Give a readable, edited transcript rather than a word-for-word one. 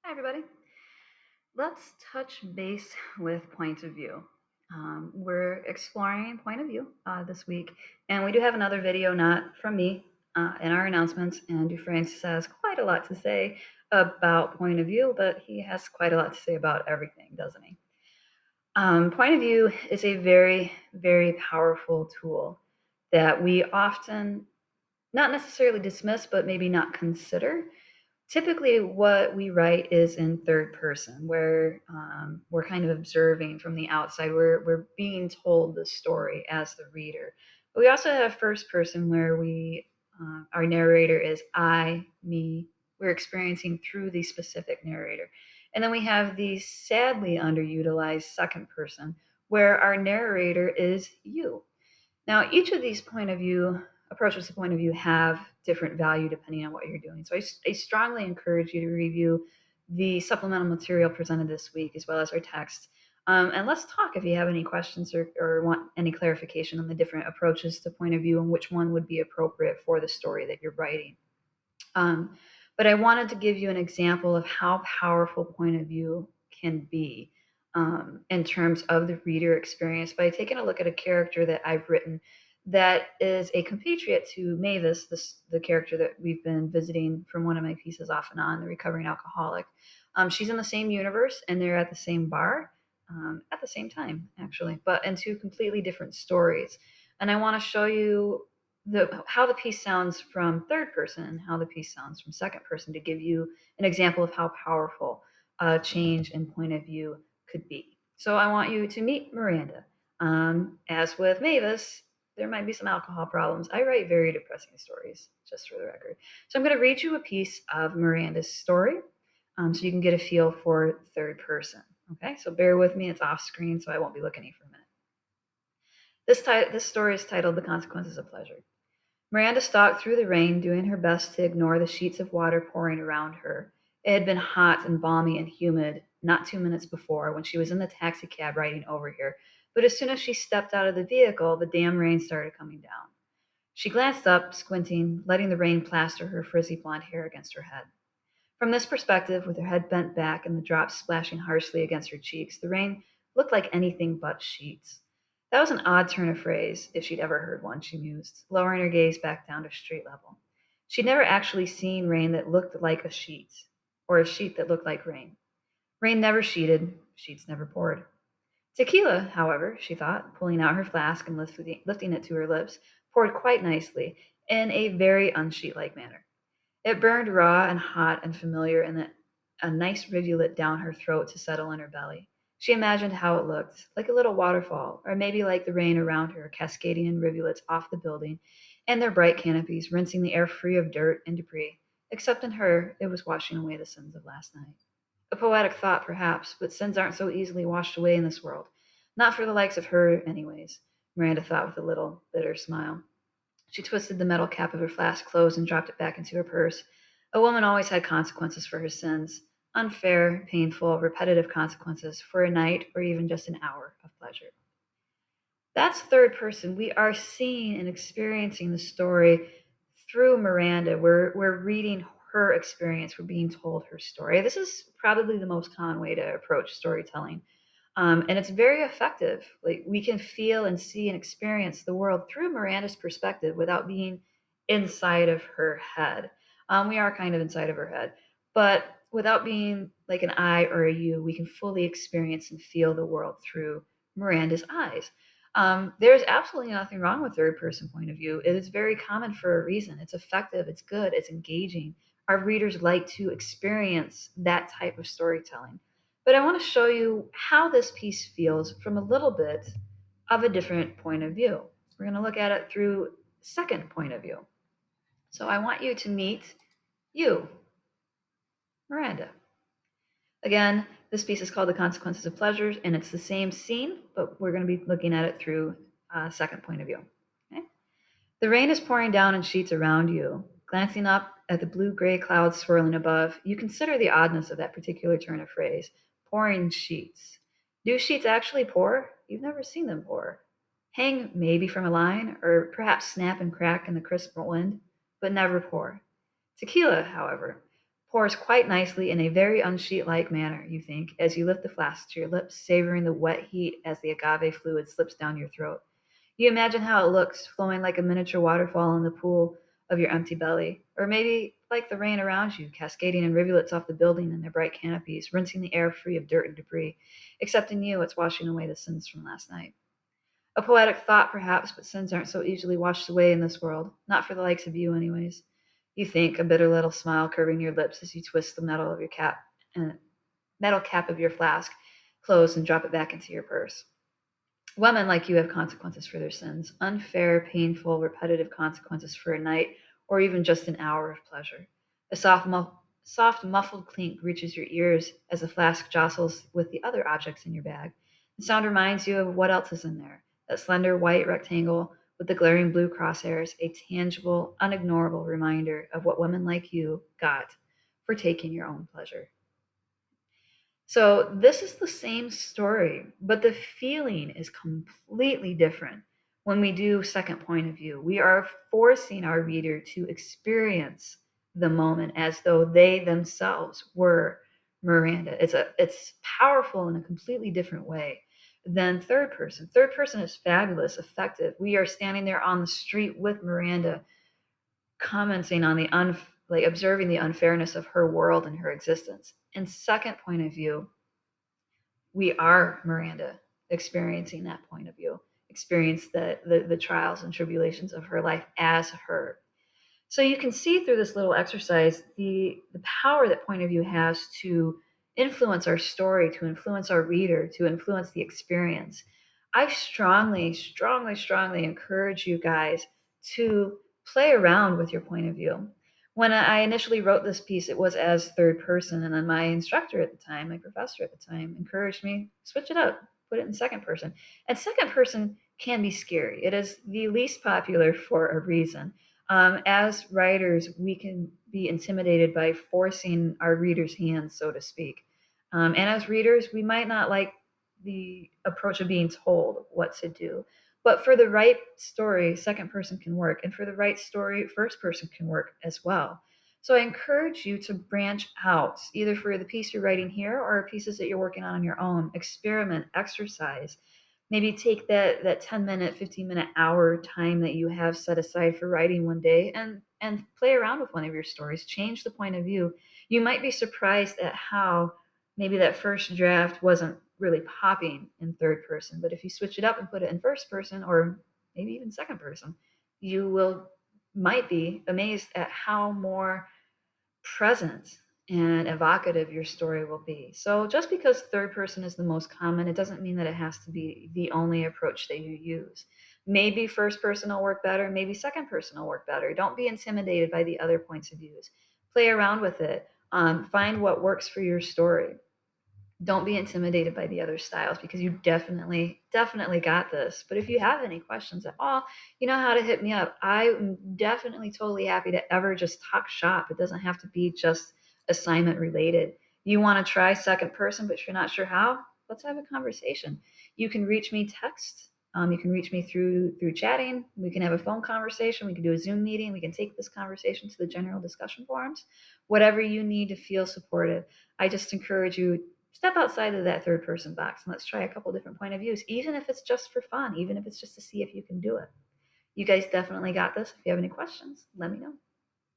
Hi, everybody. Let's touch base with point of view. We're exploring point of view this week, and we do have another video, not from me, in our announcements. And Dufresne has quite a lot to say about point of view, but he has quite a lot to say about everything, doesn't he? Point of view is a very, very powerful tool that we often not necessarily dismiss, but maybe not consider. Typically, what we write is in third person, where we're kind of observing from the outside. We're being told the story as the reader. But we also have first person, where our narrator is I, me. We're experiencing through the specific narrator, and then we have the sadly underutilized second person, where our narrator is you. Now, each of these approaches to point of view have different value depending on what you're doing. So I strongly encourage you to review the supplemental material presented this week as well as our text. And let's talk if you have any questions or want any clarification on the different approaches to point of view and which one would be appropriate for the story that you're writing. Um, but I wanted to give you an example of how powerful point of view can be in terms of the reader experience by taking a look at a character that I've written that is a compatriot to Mavis, the character that we've been visiting from one of my pieces off and on, the recovering alcoholic. She's in the same universe and they're at the same bar at the same time, actually, but in two completely different stories. And I want to show you how the piece sounds from third person and how the piece sounds from second person to give you an example of how powerful a change in point of view could be. So I want you to meet Miranda. As with Mavis, there might be some alcohol problems. I write very depressing stories, just for the record. So I'm going to read you a piece of Miranda's story so you can get a feel for third person. Okay, so bear with me. It's off screen, so I won't be looking at you for a minute. This story is titled The Consequences of Pleasure. Miranda stalked through the rain, doing her best to ignore the sheets of water pouring around her. It had been hot and balmy and humid not 2 minutes before when she was in the taxicab riding over here, but as soon as she stepped out of the vehicle, the damn rain started coming down. She glanced up, squinting, letting the rain plaster her frizzy blonde hair against her head. From this perspective, with her head bent back and the drops splashing harshly against her cheeks, the rain looked like anything but sheets. That was an odd turn of phrase, if she'd ever heard one, she mused, lowering her gaze back down to street level. She'd never actually seen rain that looked like a sheet, or a sheet that looked like rain. Rain never sheeted, sheets never poured. Tequila, however, she thought, pulling out her flask and lifting it to her lips, poured quite nicely, in a very unsheet-like manner. It burned raw and hot and familiar, and a nice rivulet down her throat to settle in her belly. She imagined how it looked, like a little waterfall, or maybe like the rain around her, cascading in rivulets off the building and their bright canopies, rinsing the air free of dirt and debris. Except in her, it was washing away the sins of last night. A poetic thought, perhaps, but sins aren't so easily washed away in this world. Not for the likes of her, anyways, Miranda thought with a little bitter smile. She twisted the metal cap of her flask closed and dropped it back into her purse. A woman always had consequences for her sins, unfair, painful, repetitive consequences for a night or even just an hour of pleasure. That's third person. We are seeing and experiencing the story through Miranda. We're reading her experience. We're being told her story. This is probably the most common way to approach storytelling. And it's very effective. Like we can feel and see and experience the world through Miranda's perspective without being inside of her head. We are kind of inside of her head, but without being like an I or a you, we can fully experience and feel the world through Miranda's eyes. There's absolutely nothing wrong with third person point of view. It is very common for a reason. It's effective, it's good, it's engaging. Our readers like to experience that type of storytelling. But I want to show you how this piece feels from a little bit of a different point of view. We're going to look at it through second point of view. So I want you to meet you, Miranda. Again, this piece is called The Consequences of Pleasures, and it's the same scene, but we're going to be looking at it through a second point of view. Okay? The rain is pouring down in sheets around you. Glancing up at the blue-gray clouds swirling above, you consider the oddness of that particular turn of phrase, pouring sheets. Do sheets actually pour? You've never seen them pour. Hang maybe from a line, or perhaps snap and crack in the crisp wind, but never pour. Tequila, however, pours quite nicely in a very unsheet-like manner, you think, as you lift the flask to your lips, savoring the wet heat as the agave fluid slips down your throat. You imagine how it looks, flowing like a miniature waterfall in the pool of your empty belly, or maybe like the rain around you, cascading in rivulets off the building in their bright canopies, rinsing the air free of dirt and debris. Except in you, it's washing away the sins from last night. A poetic thought, perhaps, but sins aren't so easily washed away in this world. Not for the likes of you, anyways. You think, a bitter little smile curving your lips as you twist the metal cap of your flask closed and drop it back into your purse. Women like you have consequences for their sins, unfair, painful, repetitive consequences for a night or even just an hour of pleasure. A soft, muffled clink reaches your ears as the flask jostles with the other objects in your bag. The sound reminds you of what else is in there, that slender white rectangle with the glaring blue crosshairs, a tangible, unignorable reminder of what women like you got for taking your own pleasure. So this is the same story, but the feeling is completely different when we do second point of view. We are forcing our reader to experience the moment as though they themselves were Miranda. It's powerful in a completely different way than third person. Third person is fabulous, effective. We are standing there on the street with Miranda, commenting on like observing the unfairness of her world and her existence. In second point of view, we are Miranda experiencing that point of view, experience the trials and tribulations of her life as her. So you can see through this little exercise the power that point of view has to influence our story, to influence our reader, to influence the experience. I strongly, strongly, strongly encourage you guys to play around with your point of view. When I initially wrote this piece, it was as third person, and then my instructor at the time, my professor at the time, encouraged me, switch it up, put it in second person. And second person can be scary. It is the least popular for a reason. As writers, we can be intimidated by forcing our readers' hands, so to speak. And as readers, we might not like the approach of being told what to do. But for the right story, second person can work. And for the right story, first person can work as well. So I encourage you to branch out, either for the piece you're writing here or pieces that you're working on your own. Experiment, exercise. Maybe take that 10-minute, 15-minute, hour time that you have set aside for writing one day and play around with one of your stories. Change the point of view. You might be surprised at how maybe that first draft wasn't really popping in third person, but if you switch it up and put it in first person or maybe even second person, you will might be amazed at how more present and evocative your story will be. So just because third person is the most common, it doesn't mean that it has to be the only approach that you use. Maybe first person will work better, maybe second person will work better. Don't be intimidated by the other points of views. Play around with it. Find what works for your story. Don't be intimidated by the other styles because you definitely got this. But if you have any questions at all, you know how to hit me up. I'm definitely totally happy to ever just talk shop. It doesn't have to be just assignment related. You want to try second person but you're not sure how, let's have a conversation. You can reach me text. You can reach me through chatting. We can have a phone conversation. We can do a Zoom meeting. We can take this conversation to the general discussion forums. Whatever you need to feel supported. I just encourage you, step outside of that third person box and let's try a couple different point of views, even if it's just for fun, even if it's just to see if you can do it. You guys definitely got this. If you have any questions, let me know.